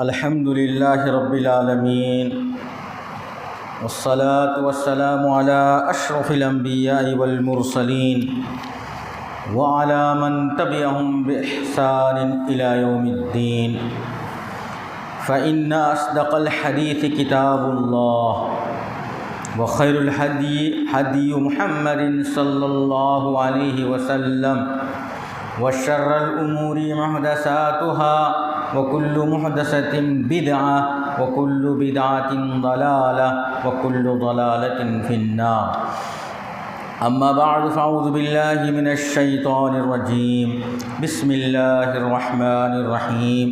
الحمد للہ رب العالمین والصلاة والسلام على اشرف الانبیاء والمرسلین وعلى من تبعهم بإحسان الى یوم الدین فإن اصدق الحدیث کتاب اللہ وخیر الحدی حدی محمد صلی اللہ علیہ وسلم وشر الامور محدثاتها وكل محدثة بدعة وكل بدعة ضلالة وكل ضلالة في النار أما بعد فأعوذ بالله من الشيطان الرجيم بسم الله الرحمن الرحيم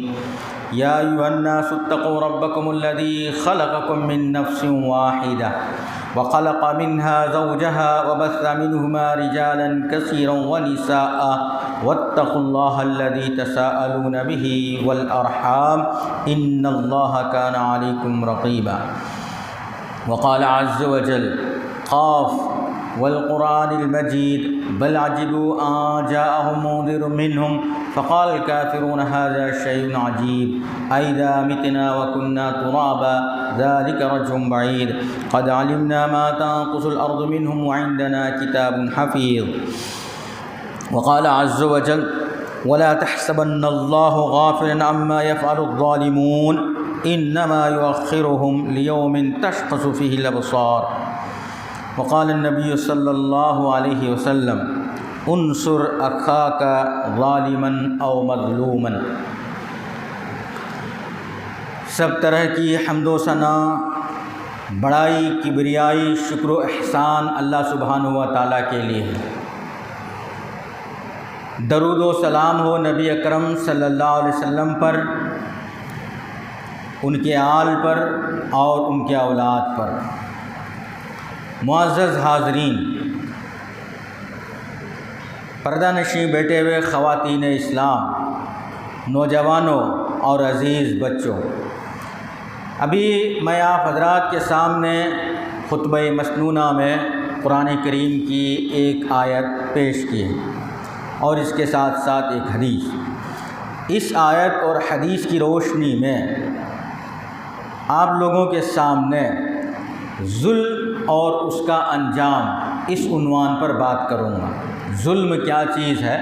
يا أيها الناس اتقوا ربكم الذي خلقكم من نفس واحدة وخلق منها زوجها وبث منهما رجالا كثيرا ونساء واتقوا الله الذي تساءلون به والأرحام إن الله كان عليكم رقيبا وقال عز وجل قاف والقرآن المجيد بل عجبوا أن جاءهم منذر منهم فقال الكافرون هذا شيء عجيب أئذا متنا وكنا ترابا ذلك رجع بعيد قد علمنا ما تنقص الأرض منهم وعندنا كتاب حفيظ وقال عز وجل ولا تحسبن الله غافلا عما يفعل الظالمون إنما يؤخرهم ليوم تشخص فيه الأبصار وقال النبي صلی اللہ علیہ وسلم انصر اخاک ظالما او مظلوما۔ سب طرح کی حمد و ثنا، بڑائی، کبریائی، شکر و احسان اللہ سبحانہ و تعالیٰ کے لیے ہے۔ درود و سلام ہو نبی اکرم صلی اللہ علیہ وسلم پر، ان کے آل پر اور ان کے اولاد پر۔ معزز حاضرین، پردہ نشین بیٹھے ہوئے خواتین اسلام، نوجوانوں اور عزیز بچوں، ابھی میں آپ حضرات کے سامنے خطبہ مسنونہ میں قرآن کریم کی ایک آیت پیش کی ہے اور اس کے ساتھ ساتھ ایک حدیث۔ اس آیت اور حدیث کی روشنی میں آپ لوگوں کے سامنے ظلم اور اس کا انجام اس عنوان پر بات کروں گا۔ ظلم کیا چیز ہے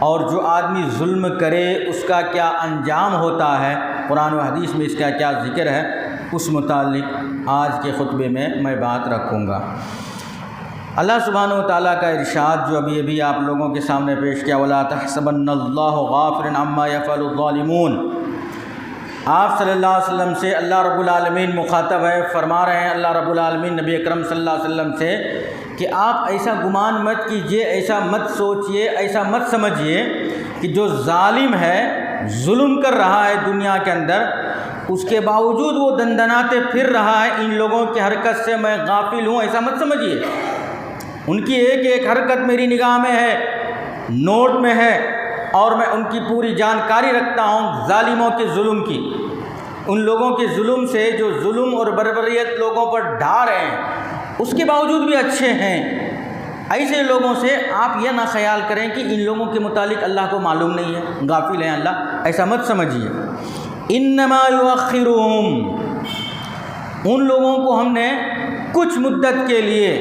اور جو آدمی ظلم کرے اس کا کیا انجام ہوتا ہے، قرآن و حدیث میں اس کا کیا ذکر ہے، اس متعلق آج کے خطبے میں بات رکھوں گا۔ اللہ سبحانہ و تعالیٰ کا ارشاد جو ابھی آپ لوگوں کے سامنے پیش کیا، وَلَا تَحْسَبَنَّ اللَّهَ غَافِلًا عَمَّا يَفْعَلُ الظَّالِمُونَ، آپ صلی اللہ علیہ وسلم سے اللہ رب العالمین مخاطب ہے، فرما رہے ہیں اللہ رب العالمین نبی اکرم صلی اللہ علیہ وسلم سے کہ آپ ایسا گمان مت کیجئے، ایسا مت سوچئے، ایسا مت سمجھئے کہ جو ظالم ہے، ظلم کر رہا ہے دنیا کے اندر، اس کے باوجود وہ دندناتے پھر رہا ہے، ان لوگوں کی حرکت سے میں غافل ہوں، ایسا مت سمجھئے۔ ان کی ایک ایک حرکت میری نگاہ میں ہے، نوٹ میں ہے، اور میں ان کی پوری جانکاری رکھتا ہوں ظالموں کے ظلم کی، ان لوگوں کے ظلم سے جو ظلم اور بربریت لوگوں پر ڈھا رہے ہیں، اس کے باوجود بھی اچھے ہیں۔ ایسے لوگوں سے آپ یہ نہ خیال کریں کہ ان لوگوں کے متعلق اللہ کو معلوم نہیں ہے، غافل ہیں اللہ، ایسا مت سمجھیے۔ انما یؤخرہم، ان لوگوں کو ہم نے کچھ مدت کے لیے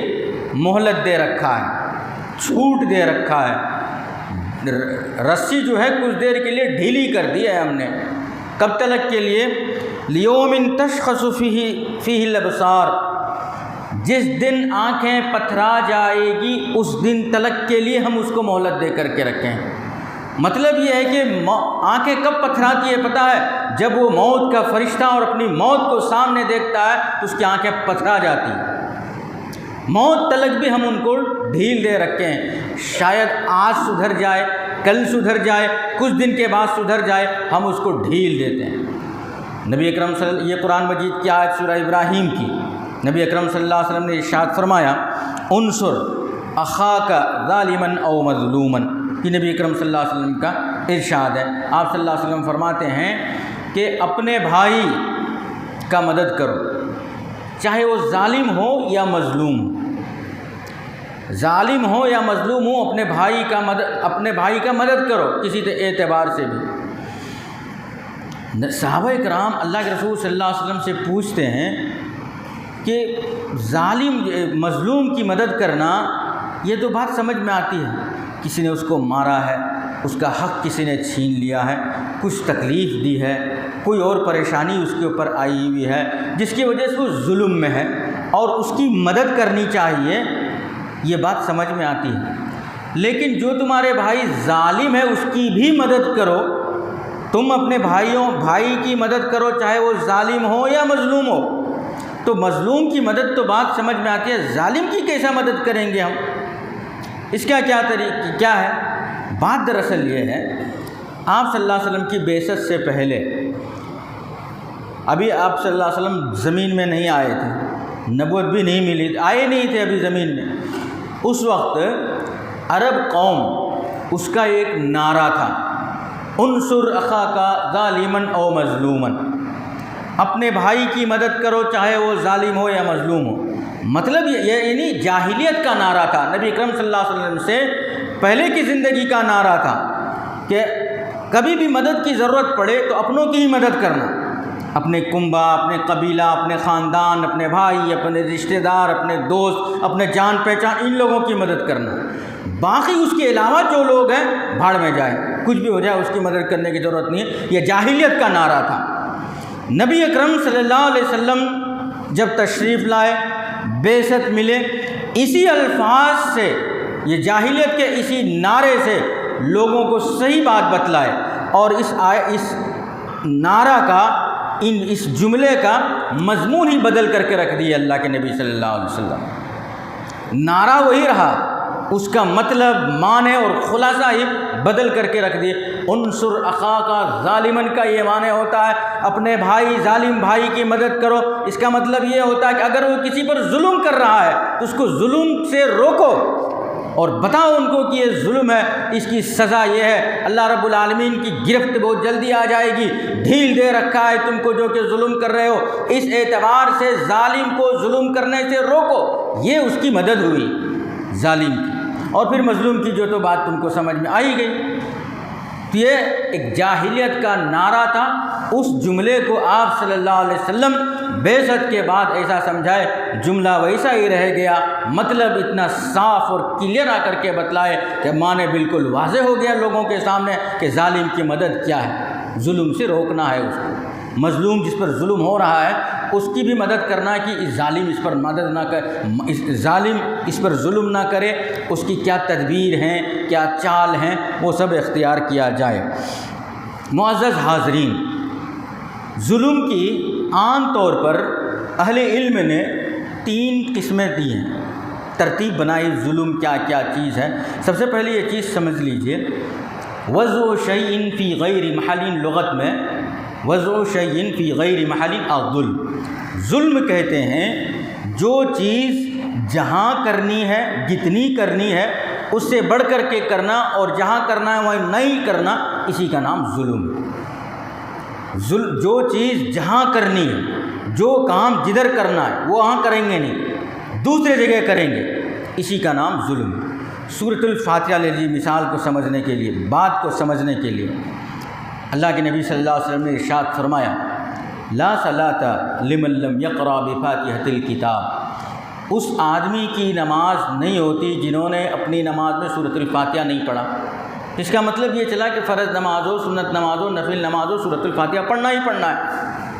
مہلت دے رکھا ہے، چھوٹ دے رکھا ہے، رسی جو ہے کچھ دیر کے لیے ڈھیلی کر دی ہے ہم نے۔ کب تلک کے لیے؟ لیوم تشخص فیہ الابصار، جس دن آنکھیں پتھرا جائے گی اس دن تلک کے لیے ہم اس کو مہلت دے کر کے رکھیں۔ مطلب یہ ہے کہ آنکھیں کب پتھراتی ہے پتہ ہے؟ جب وہ موت کا فرشتہ اور اپنی موت کو سامنے دیکھتا ہے تو اس کی آنکھیں پتھرا جاتی ہیں۔ موت تلک بھی ہم ان کو ڈھیل دے رکھے ہیں، شاید آج سدھر جائے، کل سدھر جائے، کچھ دن کے بعد سدھر جائے، ہم اس کو ڈھیل دیتے ہیں۔ نبی اکرم یہ قرآن مجید کی آیت سورہ ابراہیم کی، نبی اکرم صلی اللہ علیہ وسلم نے ارشاد فرمایا انصر اخاک ظالما او مظلوما، یہ نبی اکرم صلی اللہ علیہ وسلم کا ارشاد ہے۔ آپ صلی اللہ علیہ وسلم فرماتے ہیں کہ اپنے بھائی کا مدد کرو، چاہے وہ ظالم ہو یا مظلوم ہو، ظالم ہو یا مظلوم ہو، اپنے بھائی کا مدد کرو کسی اعتبار سے بھی۔ صحابہ کرام اللہ کے رسول صلی اللہ علیہ وسلم سے پوچھتے ہیں کہ ظالم مظلوم کی مدد کرنا یہ تو بات سمجھ میں آتی ہے، کسی نے اس کو مارا ہے، اس کا حق کسی نے چھین لیا ہے، کچھ تکلیف دی ہے، کوئی اور پریشانی اس کے اوپر آئی ہوئی ہے جس کی وجہ سے وہ ظلم میں ہے اور اس کی مدد کرنی چاہیے، یہ بات سمجھ میں آتی ہے۔ لیکن جو تمہارے بھائی ظالم ہے اس کی بھی مدد کرو، تم اپنے بھائی کی مدد کرو چاہے وہ ظالم ہو یا مظلوم ہو، تو مظلوم کی مدد تو بات سمجھ میں آتی ہے، ظالم کی کیسا مدد کریں گے ہم؟ اس کا کیا ہے؟ بات دراصل یہ ہے، آپ صلی اللہ علیہ وسلم کی بعثت سے پہلے، ابھی آپ صلی اللہ علیہ وسلم زمین میں نہیں آئے تھے، نبوت بھی نہیں ملی، آئے نہیں تھے ابھی زمین میں۔ اس وقت عرب قوم اس کا ایک نعرہ تھا، انصر اخاک ظالما او مظلوما، اپنے بھائی کی مدد کرو چاہے وہ ظالم ہو یا مظلوم ہو۔ مطلب یہ یعنی جاہلیت کا نعرہ تھا، نبی اکرم صلی اللہ علیہ وسلم سے پہلے کی زندگی کا نعرہ تھا کہ کبھی بھی مدد کی ضرورت پڑے تو اپنوں کی ہی مدد کرنا، اپنے کنبہ، اپنے قبیلہ، اپنے خاندان، اپنے بھائی، اپنے رشتہ دار، اپنے دوست، اپنے جان پہچان، ان لوگوں کی مدد کرنا۔ باقی اس کے علاوہ جو لوگ ہیں بھاڑ میں جائیں، کچھ بھی ہو جائے اس کی مدد کرنے کی ضرورت نہیں ہے، یہ جاہلیت کا نعرہ تھا۔ نبی اکرم صلی اللہ علیہ وسلم جب تشریف لائے، بعثت ملے، اسی الفاظ سے، یہ جاہلیت کے اسی نعرے سے لوگوں کو صحیح بات بتلائے، اور اس نعرہ کا، اس جملے کا مضمون ہی بدل کر کے رکھ دیا اللہ کے نبی صلی اللہ علیہ وسلم۔ نعرہ وہی رہا، اس کا مطلب، معنی اور خلاصہ ہی بدل کر کے رکھ دیے۔ انصر اخاک ظالما کا یہ معنی ہوتا ہے اپنے بھائی، ظالم بھائی کی مدد کرو۔ اس کا مطلب یہ ہوتا ہے کہ اگر وہ کسی پر ظلم کر رہا ہے تو اس کو ظلم سے روکو اور بتاؤ ان کو کہ یہ ظلم ہے، اس کی سزا یہ ہے، اللہ رب العالمین کی گرفت بہت جلدی آ جائے گی، ڈھیل دے رکھا ہے تم کو جو کہ ظلم کر رہے ہو، اس اعتبار سے ظالم کو ظلم کرنے سے روکو۔ یہ اس کی مدد ہوئی ظالم کی، اور پھر مظلوم کی جو تو بات تم کو سمجھ میں آئی گئی۔ تو یہ ایک جاہلیت کا نعرہ تھا، اس جملے کو آپ صلی اللہ علیہ وسلم بعثت کے بعد ایسا سمجھائے، جملہ ویسا ہی رہ گیا، مطلب اتنا صاف اور کلیئر آ کر کے بتلائے کہ معنی بالکل واضح ہو گیا لوگوں کے سامنے کہ ظالم کی مدد کیا ہے، ظلم سے روکنا ہے اس کو۔ مظلوم جس پر ظلم ہو رہا ہے اس کی بھی مدد کرنا ہے کہ ظالم اس پر مدد نہ کرے، ظالم اس پر ظلم نہ کرے، اس کی کیا تدبیر ہیں، کیا چال ہیں، وہ سب اختیار کیا جائے۔ معزز حاضرین، ظلم کی عام طور پر اہل علم نے 3 قسمیں دی ہیں، ترتیب بنائی ظلم کیا کیا چیز ہے۔ سب سے پہلے یہ چیز سمجھ لیجئے، وضع شیء فی غیر محل، لغت میں وضع شیء فی غیر محل الظلم، ظلم کہتے ہیں جو چیز جہاں کرنی ہے، جتنی کرنی ہے اس سے بڑھ کر کے کرنا، اور جہاں کرنا ہے وہیں نہیں کرنا، اسی کا نام ظلم۔ جو چیز جہاں کرنی ہے، جو کام جدھر کرنا ہے وہ وہاں کریں گے نہیں، دوسرے جگہ کریں گے، اسی کا نام ظلم۔ سورۃ الفاتحہ لے لیجیے مثال کو سمجھنے کے لیے، بات کو سمجھنے کے لیے۔ اللہ کے نبی صلی اللہ علیہ وسلم نے ارشاد فرمایا، لا صلاۃ لمن لم یقرأ بفاتحۃ الکتاب، اس آدمی کی نماز نہیں ہوتی جنہوں نے اپنی نماز میں سورۃ الفاتحہ نہیں پڑھا۔ اس کا مطلب یہ چلا کہ فرض نماز ہو، سنت نماز ہو، نفل نماز ہو، سورۃ الفاتحہ پڑھنا ہی پڑھنا ہے،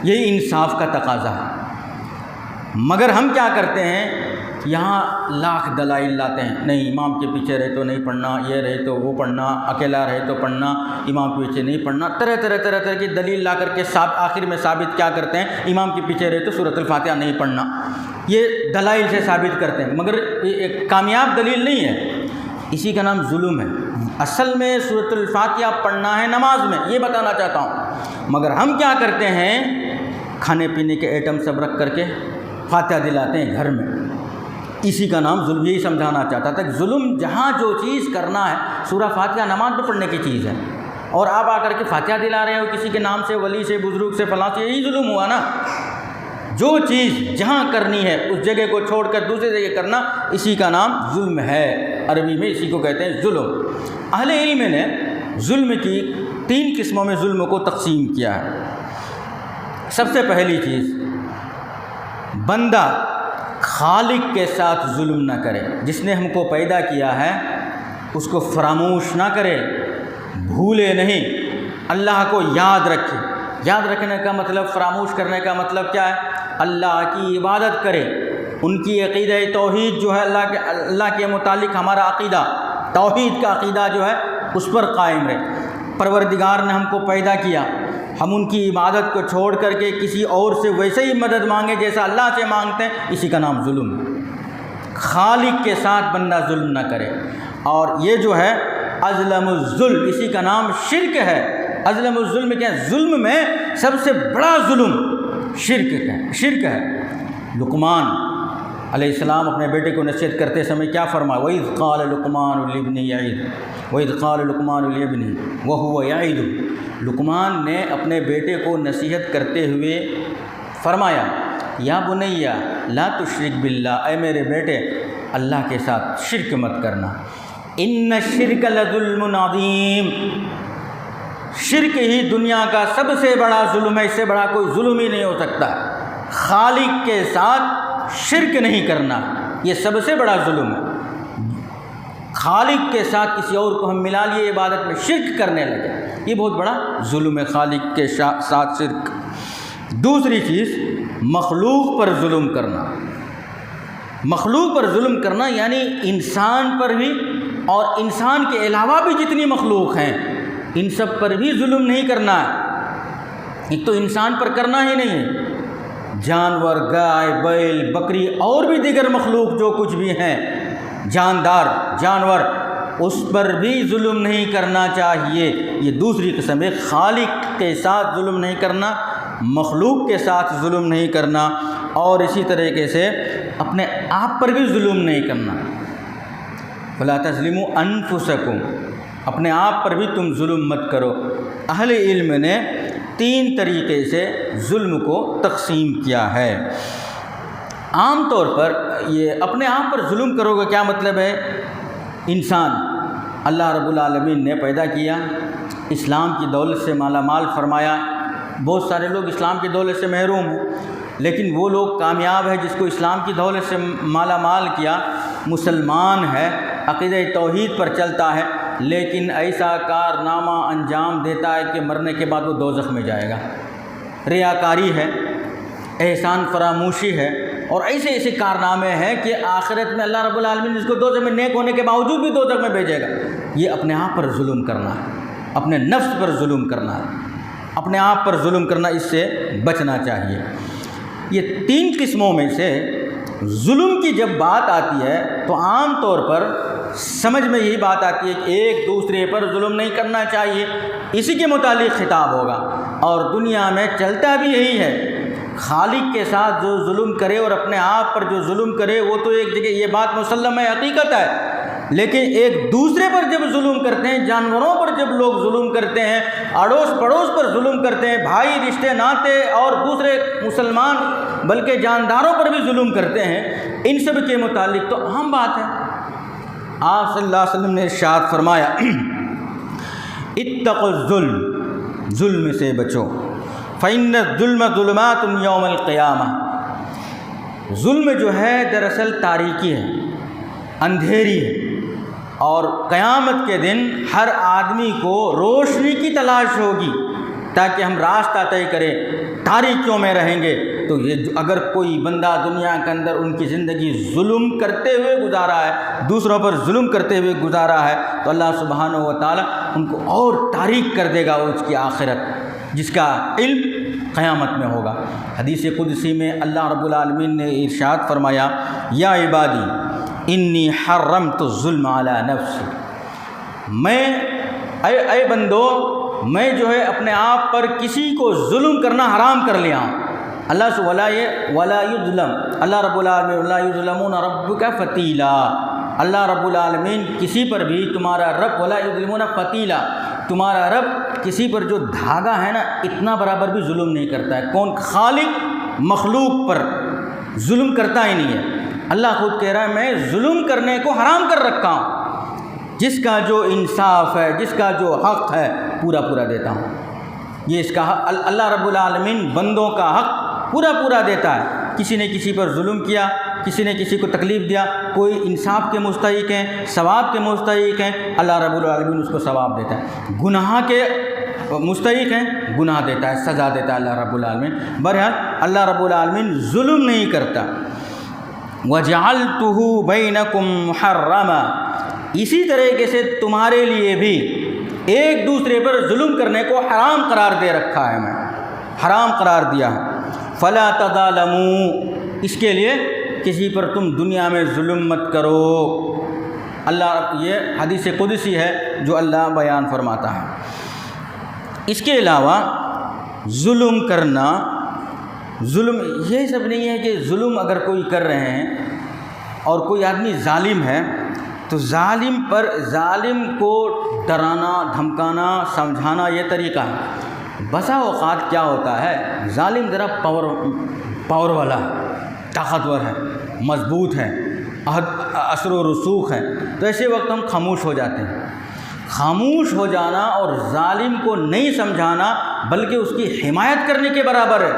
یہی انصاف کا تقاضا ہے۔ مگر ہم کیا کرتے ہیں، یہاں لاکھ دلائل لاتے ہیں، نہیں امام کے پیچھے رہے تو نہیں پڑھنا، یہ رہے تو وہ پڑھنا، اکیلا رہے تو پڑھنا، امام کے پیچھے نہیں پڑھنا، طرح کی دلیل لا کر کے آخر میں ثابت کیا کرتے ہیں، امام کے پیچھے رہے تو سورۃ الفاتحہ نہیں پڑھنا، یہ دلائل سے ثابت کرتے ہیں، مگر ایک کامیاب دلیل نہیں ہے، اسی کا نام ظلم ہے۔ اصل میں سورۃ الفاتحہ پڑھنا ہے نماز میں، یہ بتانا چاہتا ہوں، مگر ہم کیا کرتے ہیں، کھانے پینے کے آئٹم سب رکھ کر کے فاتحہ دلاتے ہیں گھر میں، اسی کا نام ظلم۔ یہی سمجھانا چاہتا تھا کہ ظلم جہاں جو چیز کرنا ہے، سورہ فاتحہ نماز میں پڑھنے کی چیز ہے، اور آپ آ کر کے فاتحہ دلا رہے ہو کسی کے نام سے، ولی سے، بزرگ سے، فلاں سے، یہی ظلم ہوا نا۔ جو چیز جہاں کرنی ہے اس جگہ کو چھوڑ کر دوسرے جگہ کرنا، اسی کا نام ظلم ہے، عربی میں اسی کو کہتے ہیں ظلم۔ اہل علم نے ظلم کی 3 قسموں میں ظلم کو تقسیم کیا ہے۔ سب سے پہلی چیز، بندہ خالق کے ساتھ ظلم نہ کرے۔ جس نے ہم کو پیدا کیا ہے اس کو فراموش نہ کرے، بھولے نہیں، اللہ کو یاد رکھے۔ یاد رکھنے کا مطلب، فراموش کرنے کا مطلب کیا ہے؟ اللہ کی عبادت کرے، ان کی عقیدہ توحید جو ہے، اللہ کے متعلق ہمارا عقیدہ، توحید کا عقیدہ جو ہے اس پر قائم رہے۔ پروردگار نے ہم کو پیدا کیا، ہم ان کی عبادت کو چھوڑ کر کے کسی اور سے ویسے ہی مدد مانگے جیسا اللہ سے مانگتے ہیں، اسی کا نام ظلم ہے۔ خالق کے ساتھ بندہ ظلم نہ کرے، اور یہ جو ہے اظلم الظلم، اسی کا نام شرک ہے۔ اظلم الظلم کیا ہے؟ ظلم میں سب سے بڑا ظلم شرک ہے۔ لقمان علیہ السلام اپنے بیٹے کو نصیحت کرتے سمے کیا فرمایا؟ وَإِذْ قَالَ لُقْمَانُ لِابْنِهِ يَعِظُهُ وَإِذْ قَالَ لُقْمَانُ لِابْنِهِ وَهُوَ يَعِظُهُ۔ لقمان نے اپنے بیٹے کو نصیحت کرتے ہوئے فرمایا، یا بنیا لا تشرک باللہ، اے میرے بیٹے اللہ کے ساتھ شرک مت کرنا، ان الشرک لظلم عظیم، شرک ہی دنیا کا سب سے بڑا ظلم ہے، اس سے بڑا کوئی ظلم ہی نہیں ہو سکتا۔ خالق کے ساتھ شرک نہیں کرنا یہ سب سے بڑا ظلم ہے۔ خالق کے ساتھ کسی اور کو ہم ملا لیے، عبادت میں شرک کرنے لگے، یہ بہت بڑا ظلم ہے، خالق کے ساتھ شرک۔ دوسری چیز، مخلوق پر ظلم کرنا۔ مخلوق پر ظلم کرنا یعنی انسان پر بھی، اور انسان کے علاوہ بھی جتنی مخلوق ہیں ان سب پر بھی ظلم نہیں کرنا ہے۔ ایک تو انسان پر کرنا ہی نہیں ہے، جانور، گائے، بیل، بکری اور بھی دیگر مخلوق جو کچھ بھی ہیں، جاندار جانور، اس پر بھی ظلم نہیں کرنا چاہیے۔ یہ دوسری قسم ہے، خالق کے ساتھ ظلم نہیں کرنا، مخلوق کے ساتھ ظلم نہیں کرنا، اور اسی طریقے سے اپنے آپ پر بھی ظلم نہیں کرنا۔ فَلَا تَظْلِمُوا أَنفُسَكُمْ، اپنے آپ پر بھی تم ظلم مت کرو۔ اہل علم نے 3 طریقے سے ظلم کو تقسیم کیا ہے۔ عام طور پر یہ اپنے آپ پر ظلم کرو گے، کیا مطلب ہے؟ انسان اللہ رب العالمین نے پیدا کیا، اسلام کی دولت سے مالا مال فرمایا، بہت سارے لوگ اسلام کی دولت سے محروم ہیں، لیکن وہ لوگ کامیاب ہے جس کو اسلام کی دولت سے مالا مال کیا، مسلمان ہے، عقیدہ توحید پر چلتا ہے، لیکن ایسا کارنامہ انجام دیتا ہے کہ مرنے کے بعد وہ دوزخ میں جائے گا۔ ریاکاری ہے، احسان فراموشی ہے، اور ایسے کارنامے ہیں کہ آخرت میں اللہ رب العالمین اس کو دوزخ میں، نیک ہونے کے باوجود بھی دوزخ میں بھیجے گا۔ یہ اپنے آپ پر ظلم کرنا ہے، اپنے نفس پر ظلم کرنا ہے، اپنے آپ پر ظلم کرنا، اس سے بچنا چاہیے۔ یہ 3 قسموں میں سے ظلم کی جب بات آتی ہے تو عام طور پر سمجھ میں یہی بات آتی ہے کہ ایک دوسرے پر ظلم نہیں کرنا چاہیے، اسی کے متعلق خطاب ہوگا، اور دنیا میں چلتا بھی یہی ہے۔ خالق کے ساتھ جو ظلم کرے اور اپنے آپ پر جو ظلم کرے وہ تو ایک جگہ یہ بات مسلم ہے، حقیقت ہے، لیکن ایک دوسرے پر جب ظلم کرتے ہیں، جانوروں پر جب لوگ ظلم کرتے ہیں، اڑوس پڑوس پر ظلم کرتے ہیں، بھائی رشتے ناتے اور دوسرے مسلمان بلکہ جانداروں پر بھی ظلم کرتے ہیں، ان سب کے متعلق تو عام بات ہے۔ آپ صلی اللہ علیہ وسلم نے ارشاد فرمایا، اتقوا الظلم، ظلم سے بچو، فإن الظلم ظلمات یوم القیامہ، ظلم جو ہے دراصل تاریکی ہے، اندھیری ہے، اور قیامت کے دن ہر آدمی کو روشنی کی تلاش ہوگی تاکہ ہم راستہ طے کریں۔ تاریکیوں میں رہیں گے تو یہ اگر کوئی بندہ دنیا کے اندر ان کی زندگی ظلم کرتے ہوئے گزارا ہے، دوسروں پر ظلم کرتے ہوئے گزارا ہے، تو اللہ سبحانہ و تعالیٰ ان کو اور تاریک کر دے گا اس کی آخرت، جس کا علم قیامت میں ہوگا۔ حدیث قدسی میں اللہ رب العالمین نے ارشاد فرمایا، یا عبادی انی حرمت الظلم علی نفسی، میں اے بندو، میں جو ہے اپنے آپ پر کسی کو ظلم کرنا حرام کر لیا ہوں۔ اللہ سے ولا یظلم، اللہ رب العالمین ولا یظلمون ربک فتیلا، اللہ رب العالمین کسی پر بھی تمہارا رب، ولا یظلمون فتیلا، تمہارا رب کسی پر جو دھاگا ہے نا اتنا برابر بھی ظلم نہیں کرتا ہے۔ کون؟ خالق مخلوق پر ظلم کرتا ہی نہیں ہے۔ اللہ خود کہہ رہا ہے میں ظلم کرنے کو حرام کر رکھا ہوں، جس کا جو انصاف ہے، جس کا جو حق ہے، پورا پورا دیتا ہوں۔ یہ اس کا حق اللہ رب العالمین بندوں کا حق پورا پورا دیتا ہے. کسی نے کسی پر ظلم کیا، کسی نے کسی کو تکلیف دیا، کوئی انصاف کے مستحق ہیں، ثواب کے مستحق ہیں، اللہ رب العالمین اس کو ثواب دیتا ہے. گناہ کے مستحق ہیں، گناہ دیتا ہے، سزا دیتا ہے اللہ رب العالمین. بہرحال اللہ رب العالمین ظلم نہیں کرتا. وَجَعَلْتُهُ بَيْنَكُمْ مُحَرَّمًا، اسی طریقے سے تمہارے لیے بھی ایک دوسرے پر ظلم کرنے کو حرام قرار دے رکھا ہے، میں حرام قرار دیا ہے. فَلَا تَظَالَمُوا، اس کے لیے کسی پر تم دنیا میں ظلم مت کرو. اللہ، یہ حدیث قدسی ہے جو اللہ بیان فرماتا ہے. اس کے علاوہ ظلم کرنا، ظلم یہ سب نہیں ہے کہ ظلم اگر کوئی کر رہے ہیں اور کوئی آدمی ظالم ہے تو ظالم کو ڈرانا، دھمکانا، سمجھانا یہ طریقہ ہے. بسا اوقات کیا ہوتا ہے، ظالم ذرا پاور والا ہے، طاقتور ہے، مضبوط ہے، اثر و رسوخ ہے، تو ایسے وقت ہم خاموش ہو جاتے ہیں. خاموش ہو جانا اور ظالم کو نہیں سمجھانا بلکہ اس کی حمایت کرنے کے برابر ہے.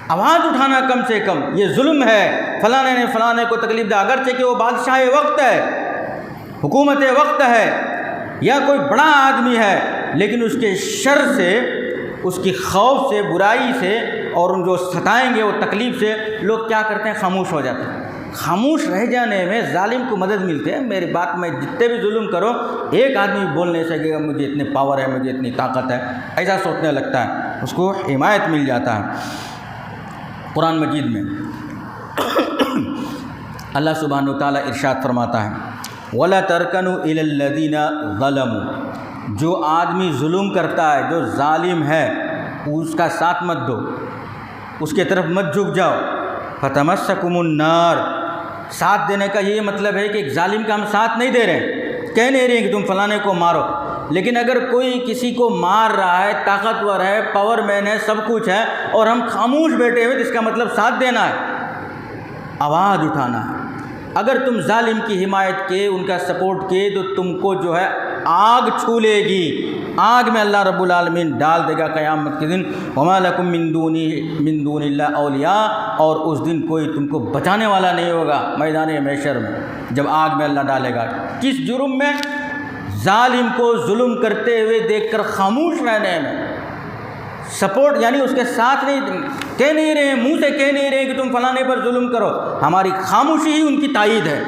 آواز اٹھانا کم سے کم، یہ ظلم ہے، فلانے نے فلانے کو تکلیف دیا، اگرچہ کہ وہ بادشاہ وقت ہے، حکومت وقت ہے، یا کوئی بڑا آدمی ہے، لیکن اس کے شر سے، اس کی خوف سے، برائی سے، اور ان جو ستائیں گے وہ تکلیف سے لوگ کیا کرتے ہیں، خاموش ہو جاتے ہیں. خاموش رہ جانے میں ظالم کو مدد ملتی ہے. میری بات میں جتنے بھی ظلم کرو، ایک آدمی بول نہیں سکے گا مجھے اتنے پاور ہے، مجھے اتنی طاقت ہے، ایسا سوچنے لگتا ہے، اس کو حمایت مل جاتا ہے. قرآن مجید میں اللہ سبحانہ وتعالیٰ ارشاد فرماتا ہے وَلَا تَرْكَنُوا إِلَى الَّذِينَ ظَلَمُوا، جو آدمی ظلم کرتا ہے، جو ظالم ہے، اس کا ساتھ مت دو، اس کے طرف مت جھک جاؤ. فَتَمَسَّكُمُ النَّارِ، ساتھ دینے کا یہ مطلب ہے کہ ایک ظالم کا ہم ساتھ نہیں دے رہے، کہہ نہیں رہے کہ تم فلانے کو مارو. لیکن اگر کوئی کسی کو مار رہا ہے، طاقتور ہے، پاور مین ہے، سب کچھ ہے، اور ہم خاموش بیٹھے ہوئے، تو اس کا مطلب ساتھ دینا ہے، آواز اٹھانا ہے. اگر تم ظالم کی حمایت کے، ان کا سپورٹ کے، تو تم کو جو ہے آگ چھو لے گی، آگ میں اللہ رب العالمین ڈال دے گا قیامت کے دن. وما لکم من دون اللہ اولیاء، اور اس دن کوئی تم کو بچانے والا نہیں ہوگا میدان محشر میں، جب آگ میں اللہ ڈالے گا. کس جرم میں؟ ظالم کو ظلم کرتے ہوئے دیکھ کر خاموش رہنے میں. سپورٹ یعنی اس کے ساتھ نہیں، کہہ نہیں رہے، منہ سے کہہ نہیں رہے کہ تم فلانے پر ظلم کرو، ہماری خاموشی ہی ان کی تائید ہے.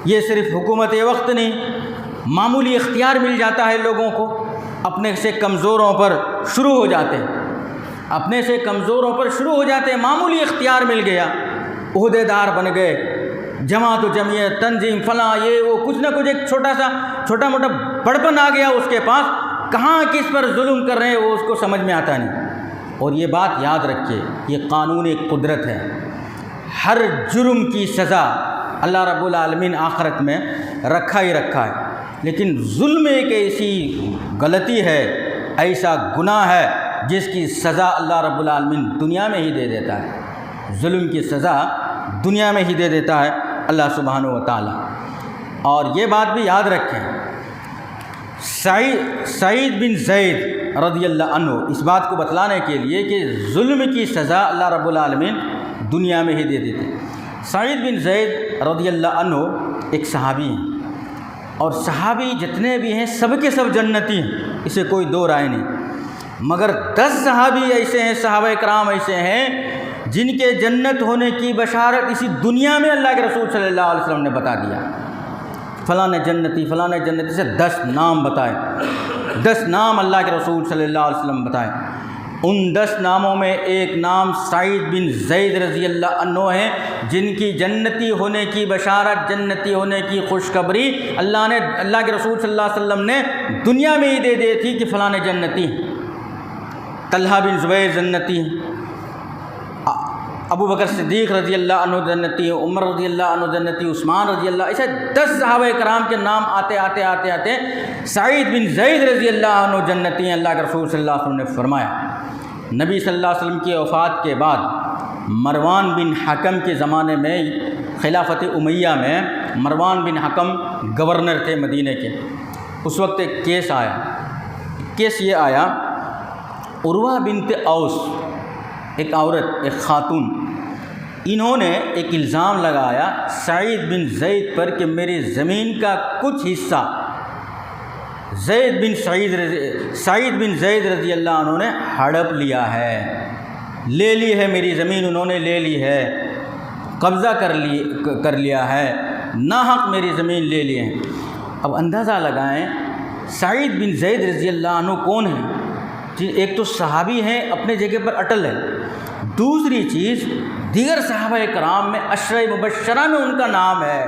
یہ صرف حکومت وقت نہیں، معمولی اختیار مل جاتا ہے لوگوں کو، اپنے سے کمزوروں پر شروع ہو جاتے ہیں، اپنے سے کمزوروں پر شروع ہو جاتے ہیں. معمولی اختیار مل گیا، عہدے دار بن گئے، جماعت و جمعیت، تنظیم، فلاں، یہ وہ، کچھ نہ کچھ ایک چھوٹا موٹا بڑپن آ گیا اس کے پاس. کہاں کس پر ظلم کر رہے ہیں وہ اس کو سمجھ میں آتا نہیں. اور یہ بات یاد رکھیے، یہ قانون قدرت ہے. ہر جرم کی سزا اللہ رب العالمین آخرت میں رکھا ہی رکھا ہے. لیکن ظلم ایک ایسی غلطی ہے، ایسا گناہ ہے جس کی سزا اللہ رب العالمین دنیا میں ہی دے دیتا ہے. ظلم کی سزا دنیا میں ہی دے دیتا ہے اللہ سبحانہ و تعالیٰ. اور یہ بات بھی یاد رکھیں، سعید بن زید رضی اللہ عنہ اس بات کو بتلانے کے لیے کہ ظلم کی سزا اللہ رب العالمین دنیا میں ہی دے دیتے. سعید بن زید رضی اللہ عنہ ایک صحابی ہیں، اور صحابی جتنے بھی ہیں سب کے سب جنتی ہیں، اسے کوئی دو رائے نہیں. مگر 10 صحابی ایسے ہیں، صحابہ کرام ایسے ہیں جن کے جنت ہونے کی بشارت اسی دنیا میں اللہ کے رسول صلی اللہ علیہ وسلم نے بتا دیا. فلاں جنتی، فلاں جنتی سے 10 نام بتائے، 10 نام اللہ کے رسول صلی اللہ علیہ وسلم بتائے. ان 10 ناموں میں ایک نام سعید بن زید رضی اللہ عنہ ہیں، جن کی جنتی ہونے کی بشارت، جنتی ہونے کی خوشخبری اللہ کے رسول صلی اللہ علیہ وسلم نے دنیا میں ہی دے دی تھی کہ فلاں جنتی. طلحہ بن زبیر جنتی، ابو بکر صدیق رضی اللہ عنہ جنتی، عمر رضی اللہ عنہ جنتی، عثمان رضی اللہ، ایسے 10 صحابہ کرام کے نام آتے آتے سعید بن زید رضی اللہ عنہ جنتی ہیں. اللہ کے رسول صلی اللہ علیہ وسلم نے فرمایا، نبی صلی اللہ علیہ وسلم کی وفات کے بعد مروان بن حکم کے زمانے میں، خلافت امیہ میں مروان بن حکم گورنر تھے مدینہ کے. اس وقت ایک کیس آیا، کیس یہ آیا، عروہ بنت اوس ایک عورت، ایک خاتون، انہوں نے ایک الزام لگایا سعید بن زید پر کہ میری زمین کا کچھ حصہ سعید بن زید رضی اللہ عنہ نے ہڑپ لیا ہے، لے لی ہے میری زمین، انہوں نے لے لی ہے، قبضہ کر لیا ہے، ناحق میری زمین لے لیے ہیں۔ اب اندازہ لگائیں سعید بن زید رضی اللہ عنہ کون ہیں؟ ایک تو صحابی ہیں، اپنے جگہ پر اٹل ہے، دوسری چیز دیگر صحابہ کرام میں عشرہ مبشرہ میں ان کا نام ہے،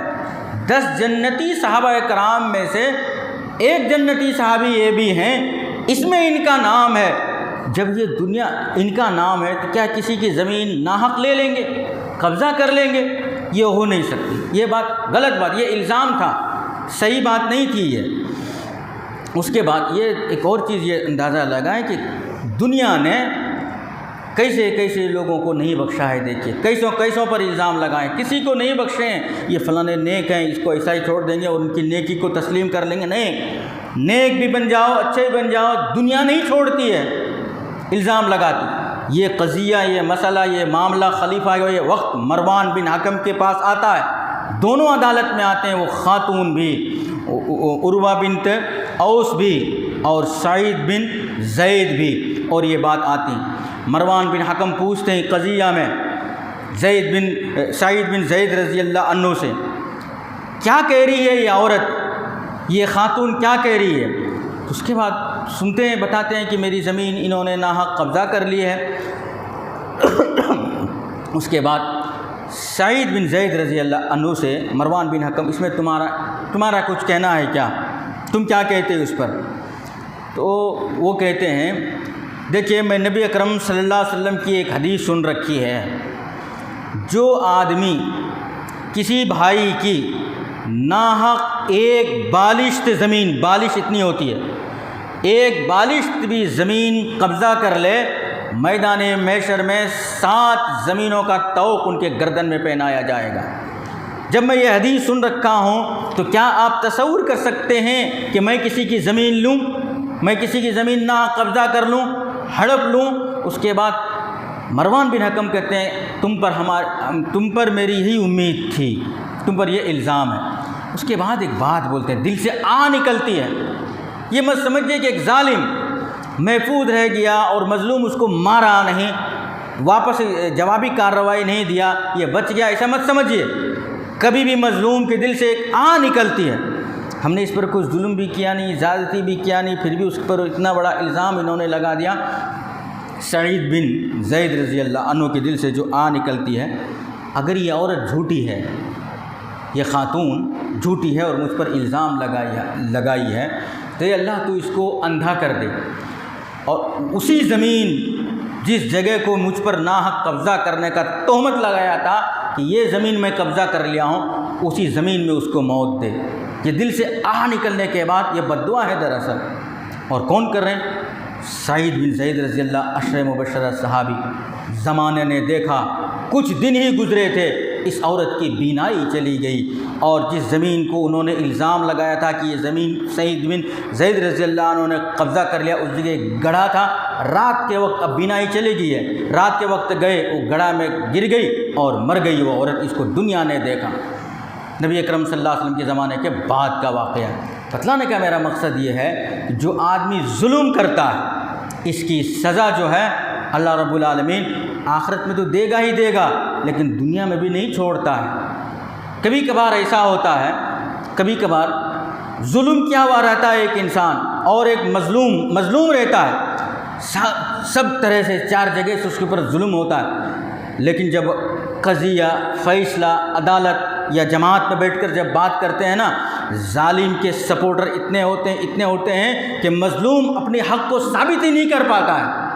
10 جنتی صحابہ کرام میں سے ایک جنتی صحابی یہ بھی ہیں، اس میں ان کا نام ہے۔ جب یہ دنیا ان کا نام ہے تو کیا کسی کی زمین ناحق لے لیں گے، قبضہ کر لیں گے؟ یہ ہو نہیں سکتی، یہ بات غلط بات، یہ الزام تھا، صحیح بات نہیں تھی یہ۔ اس کے بعد یہ ایک اور چیز یہ اندازہ لگائیں کہ دنیا نے کیسے کیسے لوگوں کو نہیں بخشا ہے، دیکھیے کیسوں پر الزام لگائیں، کسی کو نہیں بخشے ہیں، یہ فلاں نیک ہیں اس کو ایسا ہی چھوڑ دیں گے اور ان کی نیکی کو تسلیم کر لیں گے، نہیں، نیک بھی بن جاؤ، اچھے بھی بن جاؤ، دنیا نہیں چھوڑتی ہے، الزام لگاتی۔ یہ قضیہ، یہ مسئلہ، یہ معاملہ خلیفہ یہ وقت مروان بن حکم کے پاس آتا ہے، دونوں عدالت میں آتے ہیں، وہ خاتون بھی، عروہ بنت اوس بھی اور سعید بن زید بھی، اور یہ بات آتی۔ مروان بن حکم پوچھتے ہیں قضیہ میں سعید بن زید رضی اللہ عنہ سے، کیا کہہ رہی ہے یہ عورت، یہ خاتون کیا کہہ رہی ہے؟ اس کے بعد سنتے ہیں، بتاتے ہیں کہ میری زمین انہوں نے ناحق قبضہ کر لی ہے۔ اس کے بعد سعید بن زید رضی اللہ عنہ سے مروان بن حکم، اس میں تمہارا کچھ کہنا ہے کیا، تم کیا کہتے ہو اس پر؟ تو وہ کہتے ہیں دیکھیے میں نبی اکرم صلی اللہ علیہ وسلم کی ایک حدیث سن رکھی ہے، جو آدمی کسی بھائی کی ناحق ایک بالشت زمین، بالش اتنی ہوتی ہے، ایک بالشت بھی زمین قبضہ کر لے، میدان محشر میں 7 زمینوں کا طوق ان کے گردن میں پہنایا جائے گا۔ جب میں یہ حدیث سن رکھا ہوں تو کیا آپ تصور کر سکتے ہیں کہ میں کسی کی زمین لوں، میں کسی کی زمین نہ قبضہ کر لوں، ہڑپ لوں؟ اس کے بعد مروان بن حکم کہتے ہیں تم پر میری ہی امید تھی، تم پر یہ الزام ہے۔ اس کے بعد ایک بات بولتے ہیں، دل سے نکلتی ہے، یہ مت سمجھیے کہ ایک ظالم محفوظ رہ گیا اور مظلوم اس کو مارا نہیں، واپس جوابی کارروائی نہیں دیا، یہ بچ گیا، ایسا مت سمجھیے۔ کبھی بھی مظلوم کے دل سے ایک نکلتی ہے، ہم نے اس پر کوئی ظلم بھی کیا نہیں، زیادتی بھی کیا نہیں، پھر بھی اس پر اتنا بڑا الزام انہوں نے لگا دیا۔ سعید بن زید رضی اللہ عنہ کے دل سے جو نکلتی ہے، اگر یہ عورت جھوٹی ہے، یہ خاتون جھوٹی ہے اور مجھ پر الزام لگائی ہے، تو یہ اللہ تو اس کو اندھا کر دے، اور اسی زمین جس جگہ کو مجھ پر ناحق قبضہ کرنے کا تہمت لگایا تھا کہ یہ زمین میں قبضہ کر لیا ہوں، اسی زمین میں اس کو موت دے۔ یہ دل سے نکلنے کے بعد یہ بد دعا ہے دراصل، اور کون کر رہے ہیں؟ سعید بن زید رضی اللہ عشرہ مبشرہ صحابی۔ زمانے نے دیکھا، کچھ دن ہی گزرے تھے، اس عورت کی بینائی چلی گئی، اور جس زمین کو انہوں نے الزام لگایا تھا کہ یہ زمین سعید بن زید رضی اللہ عنہ نے قبضہ کر لیا، اس جگہ گڑھا تھا، رات کے وقت اب بینائی چلی گئی ہے، رات کے وقت گئے، وہ گڑھا میں گر گئی اور مر گئی وہ عورت، اس کو دنیا نے دیکھا۔ نبی اکرم صلی اللہ علیہ وسلم کے زمانے کے بعد کا واقعہ۔ بتلانے کا میرا مقصد یہ ہے کہ جو آدمی ظلم کرتا ہے، اس کی سزا جو ہے اللہ رب العالمین آخرت میں تو دے گا ہی دے گا، لیکن دنیا میں بھی نہیں چھوڑتا ہے۔ کبھی کبھار ایسا ہوتا ہے، کبھی کبھار ظلم کیا ہوا رہتا ہے ایک انسان، اور ایک مظلوم رہتا ہے، سب طرح سے 4 جگہ سے اس کے اوپر ظلم ہوتا ہے، لیکن جب قضیہ، فیصلہ، عدالت یا جماعت میں بیٹھ کر جب بات کرتے ہیں نا، ظالم کے سپورٹر اتنے ہوتے ہیں کہ مظلوم اپنے حق کو ثابت ہی نہیں کر پاتا ہے،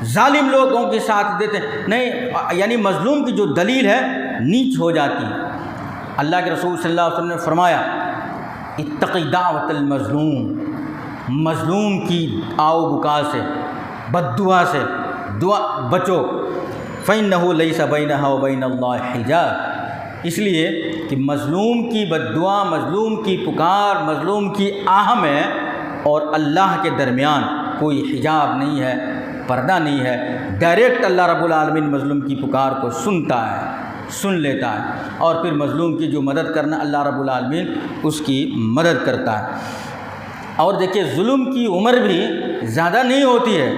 ظالم لوگوں کے ساتھ دیتے نہیں، یعنی مظلوم کی جو دلیل ہے نیچ ہو جاتی ہے۔ اللہ کے رسول صلی اللہ علیہ وسلم نے فرمایا اتقی دعوت المظلوم، مظلوم کی آو بکا سے، بد دعا سے بچو، فإنہ لیس بینہا وبین اللہ حجاب، اس لیے کہ مظلوم کی بد دعا، مظلوم کی پکار، مظلوم کی آہ میں اور اللہ کے درمیان کوئی حجاب نہیں ہے، پردہ نہیں ہے، ڈائریکٹ اللہ رب العالمین مظلوم کی پکار کو سنتا ہے، سن لیتا ہے، اور پھر مظلوم کی جو مدد کرنا اللہ رب العالمین اس کی مدد کرتا ہے۔ اور دیکھیے ظلم کی عمر بھی زیادہ نہیں ہوتی ہے،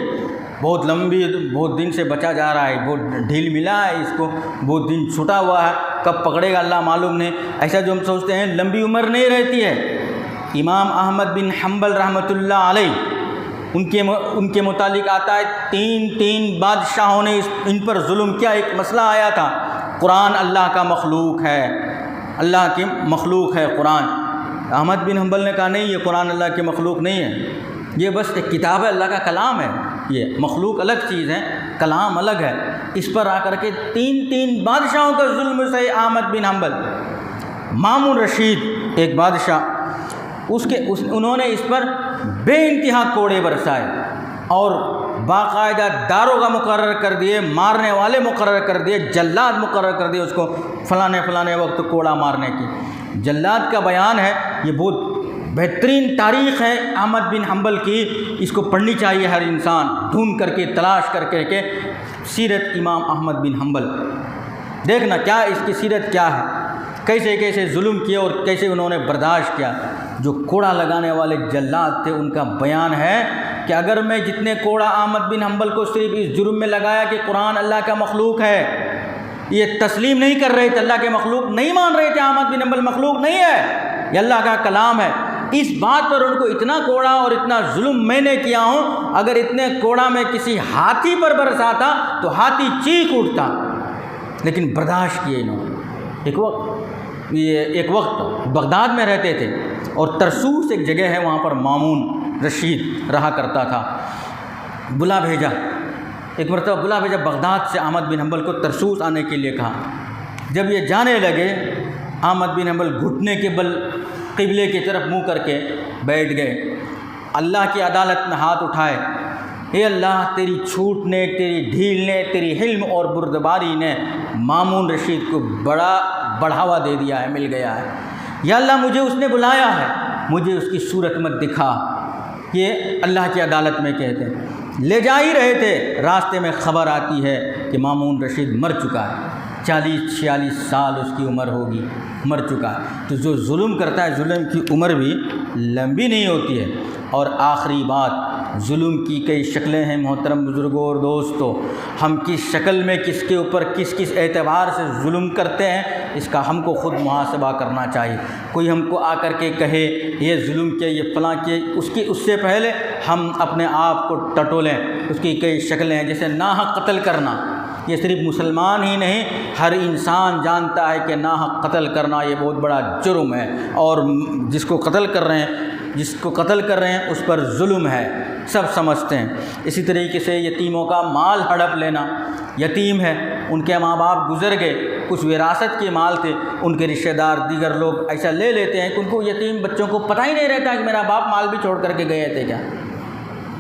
بہت لمبی، بہت دن سے بچا جا رہا ہے، بہت ڈھیل ملا ہے اس کو، بہت دن چھٹا ہوا ہے، کب پکڑے گا اللہ معلوم نہیں، ایسا جو ہم سوچتے ہیں لمبی عمر نہیں رہتی ہے۔ امام احمد بن حنبل رحمۃ اللہ علیہ ان کے متعلق آتا ہے تین بادشاہوں نے ان پر ظلم کیا۔ ایک مسئلہ آیا تھا، قرآن اللہ کا مخلوق ہے، اللہ کی مخلوق ہے قرآن۔ احمد بن حنبل نے کہا نہیں، یہ قرآن اللہ کی مخلوق نہیں ہے، یہ بس ایک کتاب ہے، اللہ کا کلام ہے، یہ مخلوق الگ چیز ہے، کلام الگ ہے۔ اس پر آ کر کے تین بادشاہوں کا ظلم سے احمد بن حنبل، مامون رشید ایک بادشاہ، انہوں نے اس پر بے انتہا کوڑے برسائے اور باقاعدہ داروغہ مقرر کر دیے، مارنے والے مقرر کر دیے، جلاد مقرر کر دیے اس کو فلانے وقت کوڑا مارنے کی۔ جلاد کا بیان ہے، یہ بہت بہترین تاریخ ہے احمد بن حنبل کی، اس کو پڑھنی چاہیے ہر انسان، ڈھونڈ کر کے تلاش کر کے سیرت امام احمد بن حنبل، دیکھنا کیا اس کی سیرت کیا ہے، کیسے ظلم کیا اور کیسے انہوں نے برداشت کیا۔ جو کوڑا لگانے والے جلاد تھے ان کا بیان ہے کہ اگر میں جتنے کوڑا احمد بن حنبل کو صرف اس جرم میں لگایا کہ قرآن اللہ کا مخلوق ہے، یہ تسلیم نہیں کر رہے تھے، اللہ کے مخلوق نہیں مان رہے تھے، احمد بن حنبل مخلوق نہیں ہے، یہ اللہ کا کلام ہے، اس بات پر ان کو اتنا کوڑا اور اتنا ظلم میں نے کیا ہوں، اگر اتنے کوڑا میں کسی ہاتھی پر برساتا تو ہاتھی چیخ اٹھتا، لیکن برداشت کیے انہوں نے۔ ایک وقت بغداد میں رہتے تھے اور ترسوس ایک جگہ ہے، وہاں پر مامون رشید رہا کرتا تھا، ایک مرتبہ بلا بھیجا بغداد سے احمد بن حنبل کو ترسوس آنے کے لیے کہا۔ جب یہ جانے لگے، احمد بن حنبل گھٹنے کے بل قبلے کی طرف منہ کر کے بیٹھ گئے، اللہ کی عدالت میں ہاتھ اٹھائے، اے اللہ تیری چھوٹ نے، تیری ڈھیل نے، تیری حلم اور بردباری نے مامون رشید کو بڑا بڑھاوا دے دیا ہے، مل گیا ہے، یا اللہ مجھے اس نے بلایا ہے، مجھے اس کی صورت مت دکھا۔ یہ اللہ کی عدالت میں کہتے ہیں، لے جا ہی رہے تھے، راستے میں خبر آتی ہے کہ مامون رشید مر چکا ہے، 40-46 سال اس کی عمر ہوگی، مر چکا ہے۔ تو جو ظلم کرتا ہے، ظلم کی عمر بھی لمبی نہیں ہوتی ہے۔ اور آخری بات، ظلم کی کئی شکلیں ہیں محترم بزرگوں اور دوستوں، ہم کس شکل میں کس کے اوپر کس اعتبار سے ظلم کرتے ہیں، اس کا ہم کو خود محاسبہ کرنا چاہیے۔ کوئی ہم کو آ کر کے کہے یہ ظلم کیا، یہ فلاں کیا، اس سے پہلے ہم اپنے آپ کو ٹٹولیں۔ اس کی کئی شکلیں ہیں، جیسے ناحق قتل کرنا، یہ صرف مسلمان ہی نہیں، ہر انسان جانتا ہے کہ ناحق قتل کرنا یہ بہت بڑا جرم ہے، اور جس کو قتل کر رہے ہیں اس پر ظلم ہے، سب سمجھتے ہیں۔ اسی طریقے سے یتیموں کا مال ہڑپ لینا، یتیم ہے، ان کے ماں باپ گزر گئے، کچھ وراثت کے مال تھے، ان کے رشتہ دار دیگر لوگ ایسا لے لیتے ہیں کہ ان کو یتیم بچوں کو پتہ ہی نہیں رہتا کہ میرا باپ مال بھی چھوڑ کر کے گئے تھے کیا،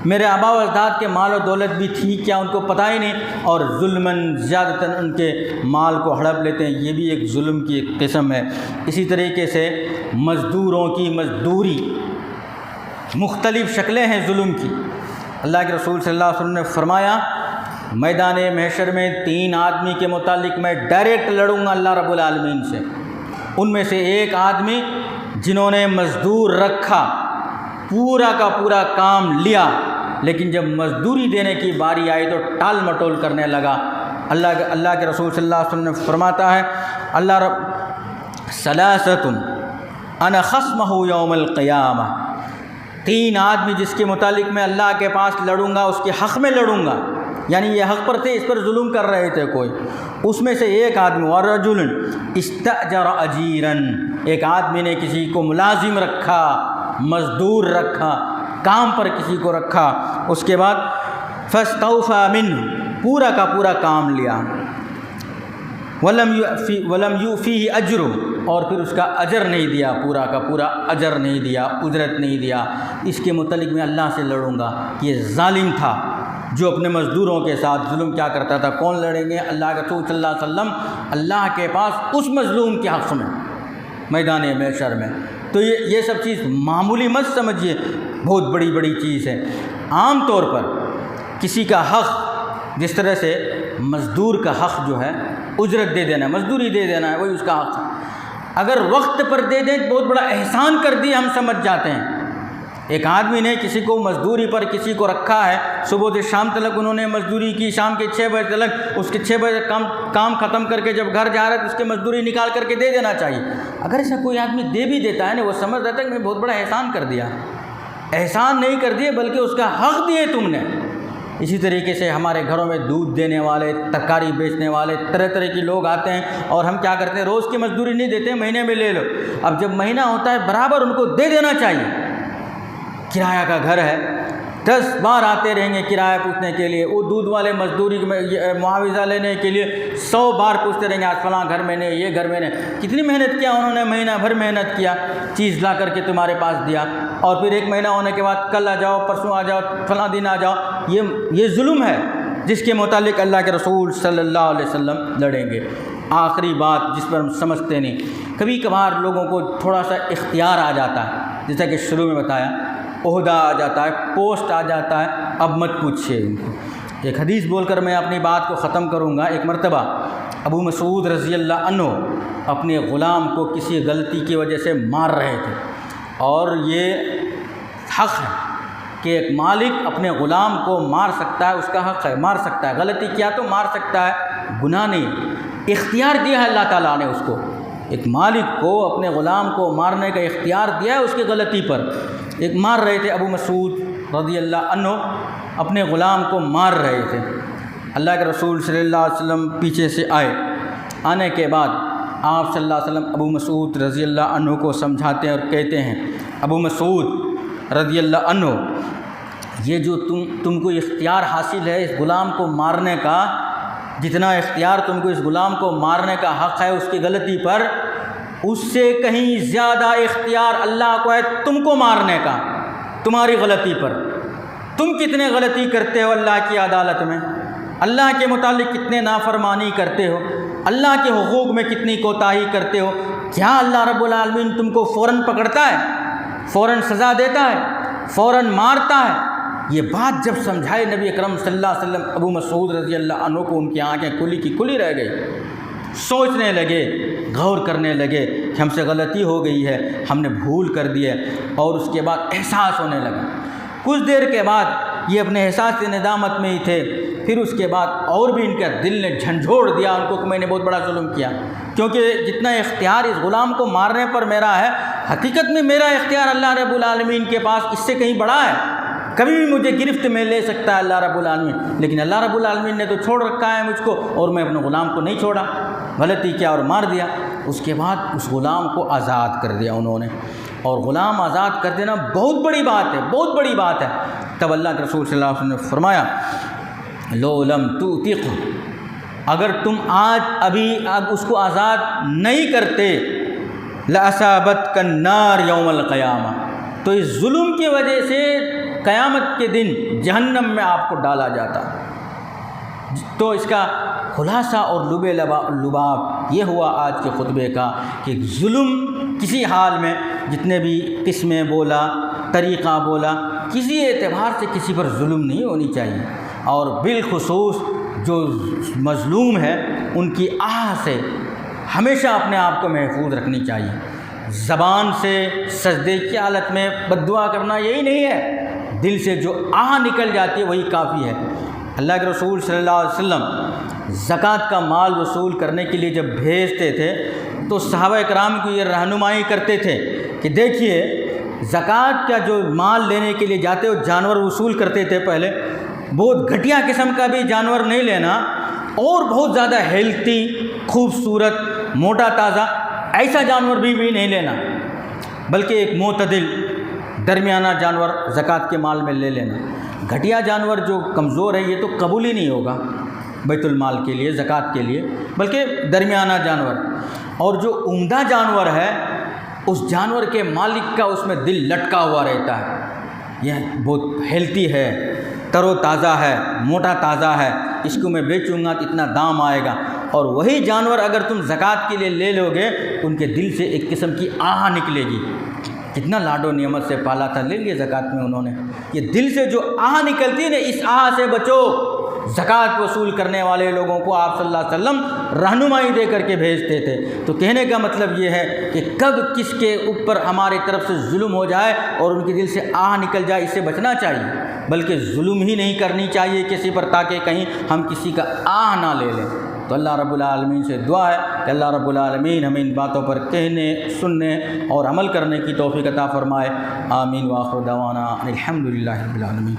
میرے آبا و اجداد کے مال و دولت بھی تھی کیا، ان کو پتہ ہی نہیں، اور ظلماً زیادتاً ان کے مال کو ہڑپ لیتے ہیں، یہ بھی ایک ظلم کی ایک قسم ہے۔ اسی طریقے سے مزدوروں کی مزدوری، مختلف شکلیں ہیں ظلم کی۔ اللہ کے رسول صلی اللہ علیہ وسلم نے فرمایا، میدان محشر میں 3 آدمی کے متعلق میں ڈائریکٹ لڑوں گا اللہ رب العالمین سے۔ ان میں سے ایک آدمی جنہوں نے مزدور رکھا، پورا کا پورا کام لیا، لیکن جب مزدوری دینے کی باری آئی تو ٹال مٹول کرنے لگا۔ اللہ کے رسول صلی اللہ علیہ وسلم نے فرماتا ہے، اللہ رب ثلاثۃ انا خصمہ یوم القیامہ، 3 آدمی جس کے متعلق میں اللہ کے پاس لڑوں گا، اس کے حق میں لڑوں گا، یعنی یہ حق پر تھے، اس پر ظلم کر رہے تھے کوئی، اس میں سے ایک آدمی، ورجل استأجر اجیرا، ایک آدمی نے کسی کو ملازم رکھا، مزدور رکھا، کام پر کسی کو رکھا، اس کے بعد فاستوفى منه، پورا کا پورا کام لیا، ولم يؤفيه اجر، اور پھر اس کا اجر نہیں دیا، پورا کا پورا اجر نہیں دیا، اجرت نہیں دیا، اس کے متعلق میں اللہ سے لڑوں گا۔ یہ ظالم تھا جو اپنے مزدوروں کے ساتھ ظلم کیا کرتا تھا۔ کون لڑیں گے؟ اللہ کے رسول صلی اللہ علیہ وسلم اللہ کے پاس اس مظلوم کے حق میں، میدان محشر میں۔ تو یہ سب چیز معمولی مت سمجھیے، بہت بڑی بڑی چیز ہے۔ عام طور پر کسی کا حق، جس طرح سے مزدور کا حق جو ہے اجرت دے دینا، مزدوری دے دینا ہے، وہی اس کا حق ہے۔ اگر وقت پر دے دیں تو بہت بڑا احسان کر دیا ہم سمجھ جاتے ہیں۔ ایک آدمی نے کسی کو مزدوری پر کسی کو رکھا ہے، صبح سے شام تک انہوں نے مزدوری کی، شام کے 6 بجے تک، اس کے 6 بجے کام ختم کر کے جب گھر جا رہا ہے تو اس کے مزدوری نکال کر کے دے دینا چاہیے۔ اگر ایسا کوئی آدمی دے بھی دیتا ہے نا، وہ سمجھ رہتا ہے کہ میں بہت بڑا احسان کر دیا۔ احسان نہیں کر دیے بلکہ اس کا حق دیے تم نے۔ اسی طریقے سے ہمارے گھروں میں دودھ دینے والے، ترکاری بیچنے والے، طرح طرح کے لوگ آتے ہیں اور ہم کیا کرتے ہیں، روز کی مزدوری نہیں دیتے، مہینے میں لے لو۔ اب جب مہینہ ہوتا ہے برابر ان کو دے دینا چاہیے۔ کرایہ کا گھر ہے، 10 بار آتے رہیں گے کرایہ پوچھنے کے لیے، وہ دودھ والے مزدوری معاوضہ لینے کے لیے 100 بار پوچھتے رہیں گے، آج فلاں گھر میں نے، یہ گھر میں نے، کتنی محنت کیا انہوں نے، مہینہ بھر محنت کیا، چیز لا کر کے تمہارے پاس دیا، اور پھر 1 مہینہ ہونے کے بعد کل آ جاؤ، پرسوں آ جاؤ، فلاں دن آ جاؤ۔ یہ ظلم ہے جس کے متعلق اللہ کے رسول صلی اللہ علیہ وسلم لڑیں گے۔ آخری بات جس پر ہم سمجھتے نہیں، کبھی کبھار لوگوں کو تھوڑا سا اختیار آ جاتا ہے، جیسا کہ شروع میں بتایا، عہدہ آ جاتا ہے، پوسٹ آ جاتا ہے، اب مت پوچھیے ان کو۔ ایک حدیث بول کر میں اپنی بات کو ختم کروں گا۔ ایک مرتبہ ابو مسعود رضی اللہ عنہ اپنے غلام کو کسی غلطی کی وجہ سے مار رہے تھے، اور یہ حق ہے کہ ایک مالک اپنے غلام کو مار سکتا ہے، اس کا حق ہے، مار سکتا ہے، غلطی کیا تو مار سکتا ہے، گناہ نہیں، اختیار دیا ہے اللہ تعالیٰ نے اس کو۔ ایک مالک کو اپنے غلام کو مارنے کا اختیار دیا ہے اس کی غلطی پر۔ ایک مار رہے تھے، ابو مسعود رضی اللہ عنہ اپنے غلام کو مار رہے تھے۔ اللہ کے رسول صلی اللہ علیہ وسلم پیچھے سے آئے، آنے کے بعد آپ صلی اللہ علیہ وسلم ابو مسعود رضی اللہ عنہ کو سمجھاتے ہیں اور کہتے ہیں، ابو مسعود رضی اللہ عنہ، یہ جو تم کو اختیار حاصل ہے اس غلام کو مارنے کا، جتنا اختیار تم کو اس غلام کو مارنے کا حق ہے اس کی غلطی پر، اس سے کہیں زیادہ اختیار اللہ کو ہے تم کو مارنے کا، تمہاری غلطی پر۔ تم کتنے غلطی کرتے ہو اللہ کی عدالت میں، اللہ کے متعلق کتنے نافرمانی کرتے ہو، اللہ کے حقوق میں کتنی کوتاہی کرتے ہو۔ کیا اللہ رب العالمین تم کو فوراً پکڑتا ہے، فوراً سزا دیتا ہے، فوراً مارتا ہے؟ یہ بات جب سمجھائے نبی اکرم صلی اللہ علیہ وسلم، ابو مسعود رضی اللہ عنہ کو ان کی آنکھیں کھلی کی کھلی رہ گئی، سوچنے لگے، غور کرنے لگے کہ ہم سے غلطی ہو گئی ہے، ہم نے بھول کر دی ہے، اور اس کے بعد احساس ہونے لگا۔ کچھ دیر کے بعد یہ اپنے احساس ندامت میں ہی تھے، پھر اس کے بعد اور بھی ان کے دل نے جھنجھوڑ دیا ان کو کہ میں نے بہت بڑا ظلم کیا، کیونکہ جتنا اختیار اس غلام کو مارنے پر میرا ہے، حقیقت میں میرا اختیار اللہ رب العالمین کے پاس اس سے کہیں بڑا ہے، کبھی بھی مجھے گرفت میں لے سکتا ہے اللہ رب العالمین، لیکن اللہ رب العالمین نے تو چھوڑ رکھا ہے مجھ کو، اور میں اپنے غلام کو نہیں چھوڑا، غلطی کیا اور مار دیا۔ اس کے بعد اس غلام کو آزاد کر دیا انہوں نے، اور غلام آزاد کر دینا بہت بڑی بات ہے، بہت بڑی بات ہے۔ تب اللہ کے رسول صلی اللہ علیہ وسلم نے فرمایا، لو لم تؤتق، اگر تم ابھی اس کو آزاد نہیں کرتے، لأصابتک النار یوم القیامہ، تو اس ظلم کی وجہ سے قیامت کے دن جہنم میں آپ کو ڈالا جاتا۔ تو اس کا خلاصہ اور لباب یہ ہوا آج کے خطبے کا کہ ظلم کسی حال میں، جتنے بھی قسمیں بولا، طریقہ بولا، کسی اعتبار سے کسی پر ظلم نہیں ہونی چاہیے، اور بالخصوص جو مظلوم ہے ان کی آہ سے ہمیشہ اپنے آپ کو محفوظ رکھنی چاہیے۔ زبان سے سجدے کی حالت میں بد دعا کرنا یہی نہیں ہے، دل سے جو آہ نکل جاتی ہے وہی کافی ہے۔ اللہ کے رسول صلی اللہ علیہ وسلم زکوٰۃ کا مال وصول کرنے کے لیے جب بھیجتے تھے تو صحابہ کرام کو یہ رہنمائی کرتے تھے کہ دیکھیے، زکوٰۃ کا جو مال لینے کے لیے جاتے ہو جانور وصول کرتے تھے پہلے، بہت گھٹیا قسم کا بھی جانور نہیں لینا، اور بہت زیادہ ہیلتھی، خوبصورت، موٹا تازہ ایسا جانور بھی نہیں لینا، بلکہ ایک معتدل درمیانہ جانور زکوٰۃ کے مال میں لے لینا۔ گھٹیا جانور جو کمزور ہے یہ تو قبول ہی نہیں ہوگا بیت المال کے لیے، زکوٰۃ کے لیے، بلکہ درمیانہ جانور۔ اور جو عمدہ جانور ہے اس جانور کے مالک کا اس میں دل لٹکا ہوا رہتا ہے، یہ بہت ہیلتھی ہے، تر و تازہ ہے، موٹا تازہ ہے، اس کو میں بیچوں گا تو اتنا دام آئے گا۔ اور وہی جانور اگر تم زکوٰۃ کے لیے لے لو گے، ان کے دل سے ایک قسم کی آہ نکلے گی کتنا لاڈ و نعمت سے پالا تھا، لے لیے زکوٰۃ میں انہوں نے۔ یہ دل سے جو آہ نکلتی ہے نا، اس آہ سے بچو۔ زکوٰۃ وصول کرنے والے لوگوں کو آپ صلی اللہ علیہ وسلم رہنمائی دے کر کے بھیجتے تھے۔ تو کہنے کا مطلب یہ ہے کہ کب کس کے اوپر ہماری طرف سے ظلم ہو جائے اور ان کے دل سے آہ نکل جائے، اس سے بچنا چاہیے، بلکہ ظلم ہی نہیں کرنی چاہیے کسی پر، تاکہ کہیں ہم کسی کا آہ نہ لے لیں۔ تو اللہ رب العالمین سے دعا ہے کہ اللہ رب العالمین ہمیں ان باتوں پر کہنے، سننے اور عمل کرنے کی توفیق عطا فرمائے۔ آمین۔ وآخر دعوانا الحمدللہ رب العالمین۔